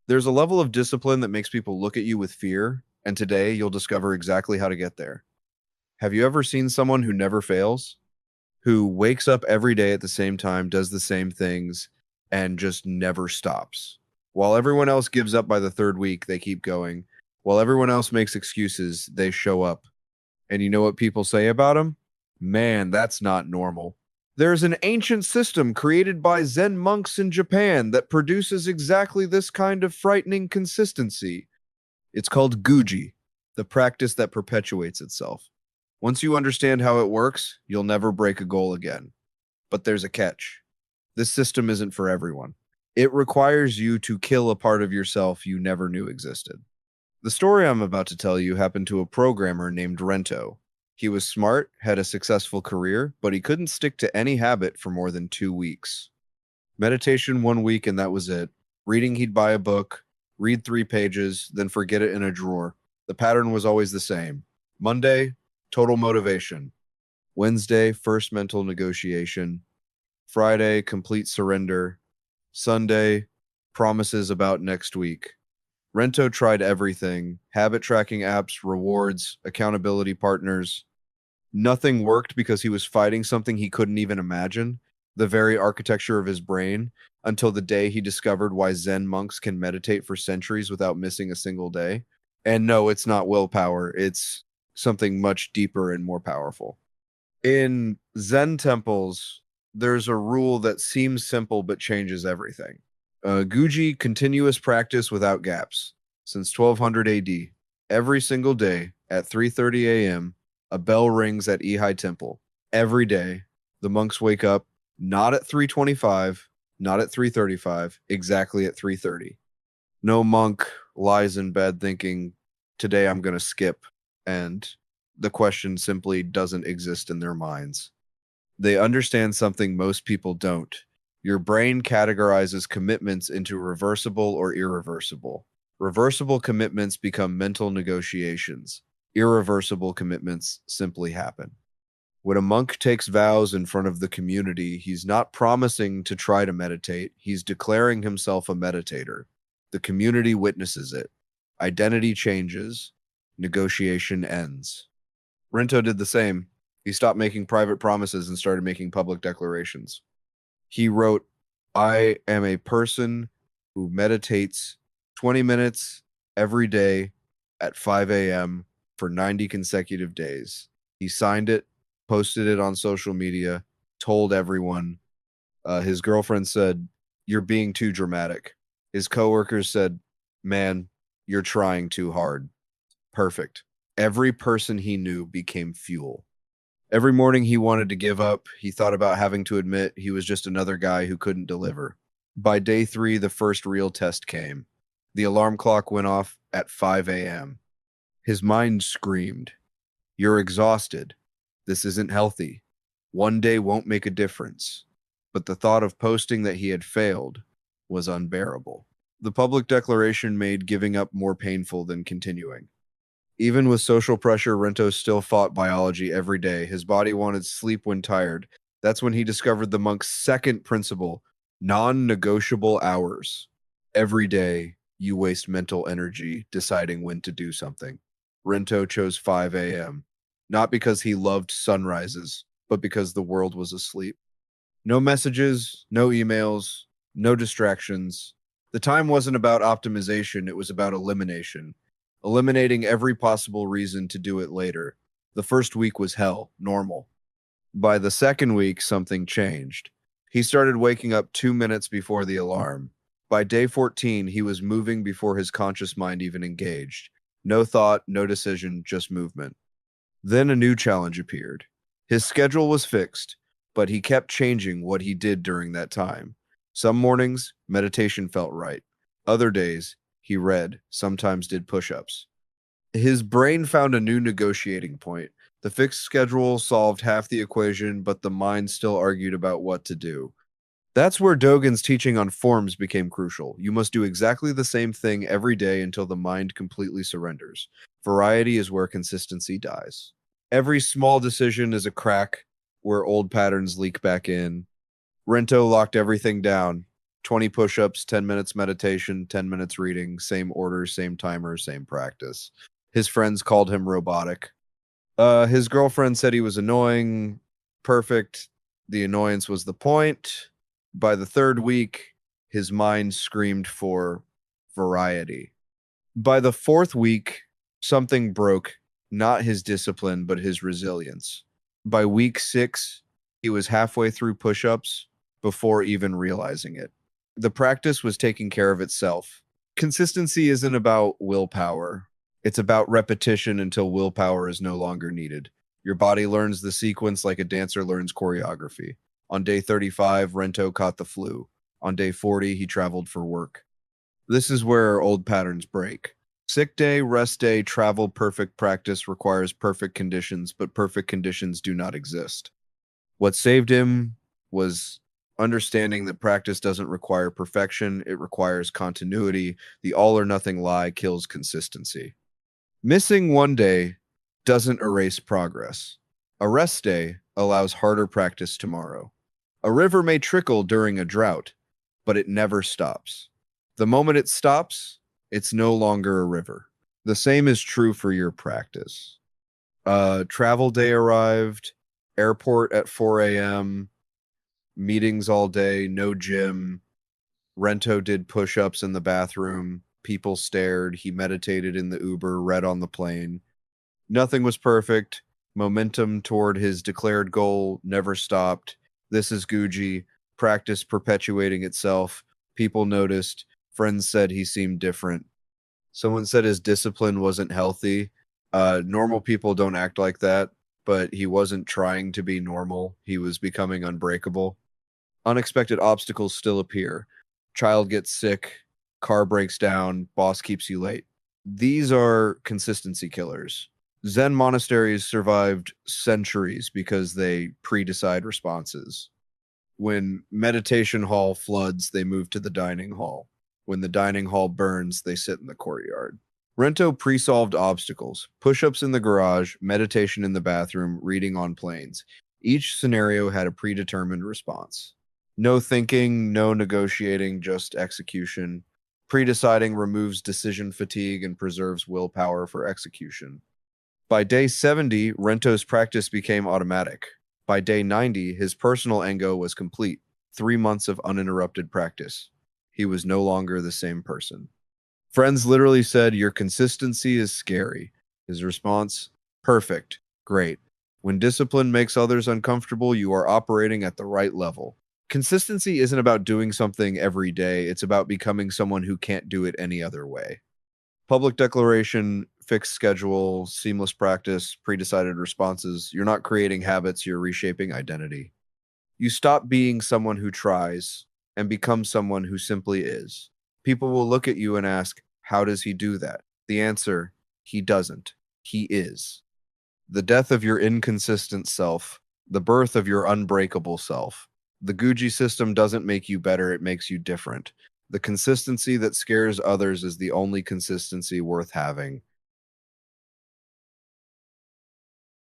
There's a level of discipline that makes people look at you with fear, and today you'll discover exactly how to get there. Have you ever seen someone who never fails? Who wakes up every day at the same time, does the same things, and just never stops? While everyone else gives up by the third week, they keep going. While everyone else makes excuses, they show up. And you know what people say about them? Man, that's not normal. There's an ancient system created by Zen monks in Japan that produces exactly this kind of frightening consistency. It's called Guji, the practice that perpetuates itself. Once you understand how it works, you'll never break a goal again. But there's a catch. This system isn't for everyone. It requires you to kill a part of yourself you never knew existed. The story I'm about to tell you happened to a programmer named Rento. He was smart, had a successful career, but he couldn't stick to any habit for more than 2 weeks. Meditation 1 week and that was it. Reading, he'd buy a book, read 3 pages, then forget it in a drawer. The pattern was always the same. Monday, total motivation. Wednesday, first mental negotiation. Friday, complete surrender. Sunday, promises about next week. Rento tried everything: habit tracking apps, rewards, accountability partners. Nothing worked because he was fighting something he couldn't even imagine, the very architecture of his brain, until the day he discovered why Zen monks can meditate for centuries without missing a single day. And no, it's not willpower, it's something much deeper and more powerful. In Zen temples, there's a rule that seems simple but changes everything. Guji, continuous practice without gaps. Since 1200 AD, every single day at 3:30 a.m., a bell rings at Ihai Temple. Every day, the monks wake up not at 3:25, not at 3:35, exactly at 3:30. No monk lies in bed thinking, today I'm going to skip, and the question simply doesn't exist in their minds. They understand something most people don't. Your brain categorizes commitments into reversible or irreversible. Reversible commitments become mental negotiations. Irreversible commitments simply happen. When a monk takes vows in front of the community, he's not promising to try to meditate, he's declaring himself a meditator. The community witnesses it. Identity changes. Negotiation ends. Rento did the same. He stopped making private promises and started making public declarations. He wrote, I am a person who meditates 20 minutes every day at 5 a.m. for 90 consecutive days. He signed it, posted it on social media, told everyone. His girlfriend said, you're being too dramatic. His coworkers said, man, you're trying too hard. Perfect. Every person he knew became fuel. Every morning he wanted to give up. He thought about having to admit he was just another guy who couldn't deliver. By day 3, the first real test came. The alarm clock went off at 5 a.m. His mind screamed, you're exhausted. This isn't healthy. One day won't make a difference. But the thought of posting that he had failed was unbearable. The public declaration made giving up more painful than continuing. Even with social pressure, Rento still fought biology every day. His body wanted sleep when tired. That's when he discovered the monk's second principle, non-negotiable hours. Every day, you waste mental energy deciding when to do something. Rento chose 5 a.m., not because he loved sunrises, but because the world was asleep. No messages, no emails, no distractions. The time wasn't about optimization, it was about elimination. Eliminating every possible reason to do it later. The first week was hell, normal. By the second week, something changed. He started waking up 2 minutes before the alarm. By day 14, he was moving before his conscious mind even engaged. No thought, no decision, just movement. Then a new challenge appeared. His schedule was fixed, but he kept changing what he did during that time. Some mornings, meditation felt right. Other days, he read, sometimes did push-ups. His brain found a new negotiating point. The fixed schedule solved half the equation, but the mind still argued about what to do. That's where Dogen's teaching on forms became crucial. You must do exactly the same thing every day until the mind completely surrenders. Variety is where consistency dies. Every small decision is a crack where old patterns leak back in. Rento locked everything down. 20 push ups, 10 minutes meditation, 10 minutes reading, same order, same timer, same practice. His friends called him robotic. His girlfriend said he was annoying. Perfect. The annoyance was the point. By the third week, his mind screamed for variety. By the fourth week, something broke, not his discipline, but his resilience. By week 6, he was halfway through push ups before even realizing it. The practice was taking care of itself. Consistency isn't about willpower, it's about repetition until willpower is no longer needed. Your body learns the sequence like a dancer learns choreography. On day 35, Rento caught the flu. On day 40, he traveled for work. This is where old patterns break. Sick day, rest day, travel, perfect practice requires perfect conditions, but perfect conditions do not exist. What saved him was understanding that practice doesn't require perfection, it requires continuity. The all or nothing lie kills consistency. Missing one day doesn't erase progress. A rest day allows harder practice tomorrow. A river may trickle during a drought, but it never stops. The moment it stops, it's no longer a river. The same is true for your practice. Travel day arrived, airport at 4 a.m., meetings all day, no gym. Rento did push ups in the bathroom. People stared. He meditated in the Uber, read on the plane. Nothing was perfect. Momentum toward his declared goal never stopped. This is Guji. Practice perpetuating itself. People noticed. Friends said he seemed different. Someone said his discipline wasn't healthy. Normal people don't act like that, but he wasn't trying to be normal. He was becoming unbreakable. Unexpected obstacles still appear. Child gets sick, car breaks down, boss keeps you late. These are consistency killers. Zen monasteries survived centuries because they pre-decide responses. When meditation hall floods, they move to the dining hall. When the dining hall burns, they sit in the courtyard. Rento pre-solved obstacles, push-ups in the garage, meditation in the bathroom, reading on planes. Each scenario had a predetermined response. No thinking, no negotiating, just execution. Pre-deciding removes decision fatigue and preserves willpower for execution. By day 70, Rento's practice became automatic. By day 90, his personal engo was complete. 3 months of uninterrupted practice. He was no longer the same person. Friends literally said, "Your consistency is scary." His response, "Perfect. Great. When discipline makes others uncomfortable, you are operating at the right level." Consistency isn't about doing something every day. It's about becoming someone who can't do it any other way. Public declaration, fixed schedule, seamless practice, pre-decided responses. You're not creating habits, you're reshaping identity. You stop being someone who tries and become someone who simply is. People will look at you and ask, how does he do that? The answer, he doesn't. He is. The death of your inconsistent self, the birth of your unbreakable self. The Guji system doesn't make you better, it makes you different. The consistency that scares others is the only consistency worth having.